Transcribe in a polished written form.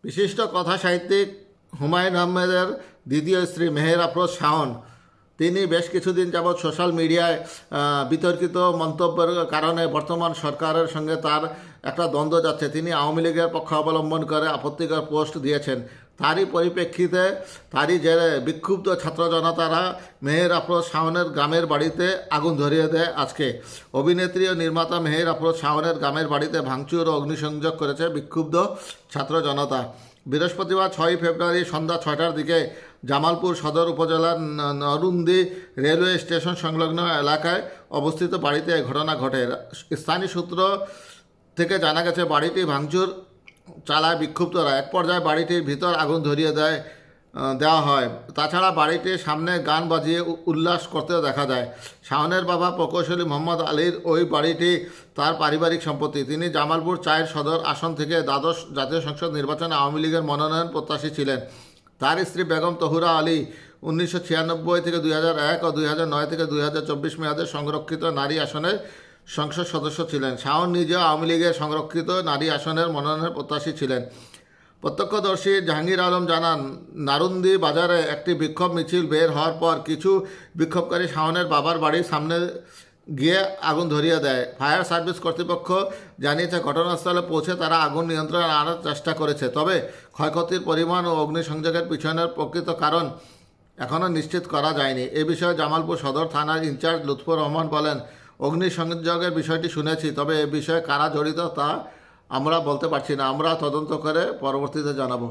বিশিষ্ট কথা সাহিত্যিক হুমায়ুন আহমেদের দ্বিতীয় স্ত্রী মেহের আফরোজ শাওন তিনি বেশ কিছুদিন যাবৎ সোশ্যাল মিডিয়ায় বিতর্কিত মন্তব্যের কারণে বর্তমান সরকারের সঙ্গে তার একটা দ্বন্দ্ব যাচ্ছে। তিনি আওয়ামী লীগের পক্ষ অবলম্বন করে আপত্তিকর পোস্ট দিয়েছেন। তারই পরিপ্রেক্ষিতে তারই যে বিক্ষুব্ধ ছাত্র জনতারা মেহের আফরোজ শাওনের গ্রামের বাড়িতে আগুন ধরিয়ে দেয়। আজকে অভিনেত্রী ও নির্মাতা মেহের আফরোজ শাওনের গ্রামের বাড়িতে ভাঙচুর ও অগ্নিসংযোগ করেছে বিক্ষুব্ধ ছাত্র জনতা। বৃহস্পতিবার 6 ফেব্রুয়ারি সন্ধ্যা 6টার দিকে জামালপুর সদর উপজেলার নরুন্দি রেলওয়ে স্টেশন সংলগ্ন এলাকায় অবস্থিত বাড়িতে ঘটনা ঘটে। স্থানীয় সূত্র থেকে জানা গেছে বাড়িটি ভাঙচুর চালায় বিক্ষুব্ধরা। এক পর্যায়ে বাড়িটির ভিতর আগুন ধরিয়ে দেওয়া হয়। তাছাড়া বাড়িটির সামনে গান বাজিয়ে উল্লাস করতে দেখা যায়। শাওনের বাবা প্রকৌশলী মোহাম্মদ আলীর ওই বাড়িটি তার পারিবারিক সম্পত্তি। তিনি জামালপুর 4 সদর আসন থেকে দ্বাদশ জাতীয় সংসদ নির্বাচনে আওয়ামী লীগের মনোনয়ন প্রত্যাশী ছিলেন। তার স্ত্রী বেগম তহুরা আলী 1996 থেকে 2001 ও 2009 থেকে 2024 মেয়াদে সংরক্ষিত নারী আসনের সংসদ সদস্য ছিলেন। শাওন নিজেও আওয়ামী লীগের সংরক্ষিত নারী আসনের মনোনয়নের প্রত্যাশী ছিলেন। প্রত্যক্ষদর্শী জাহাঙ্গীর আলম জানান, নারুন্দি বাজারে একটি বিক্ষোভ মিছিল বের হওয়ার পর কিছু বিক্ষোভকারী শাওনের বাবার বাড়ির সামনে গিয়ে আগুন ধরিয়ে দেয়। ফায়ার সার্ভিস কর্তৃপক্ষ জানিয়েছে ঘটনাস্থলে পৌঁছে তারা আগুন নিয়ন্ত্রণে আনার চেষ্টা করেছে। তবে ক্ষয়ক্ষতির পরিমাণ ও অগ্নিসংযোগের পিছনের প্রকৃত কারণ এখনও নিশ্চিত করা যায়নি। এ বিষয়ে জামালপুর সদর থানার ইনচার্জ লুৎফর রহমান বলেন, অগ্নিসংযোগের বিষয়টি শুনেছি, তবে এ বিষয়ে কারা জড়িত তা আমরা বলতে পারছি না। আমরা তদন্ত করে পরবর্তীতে জানাবো।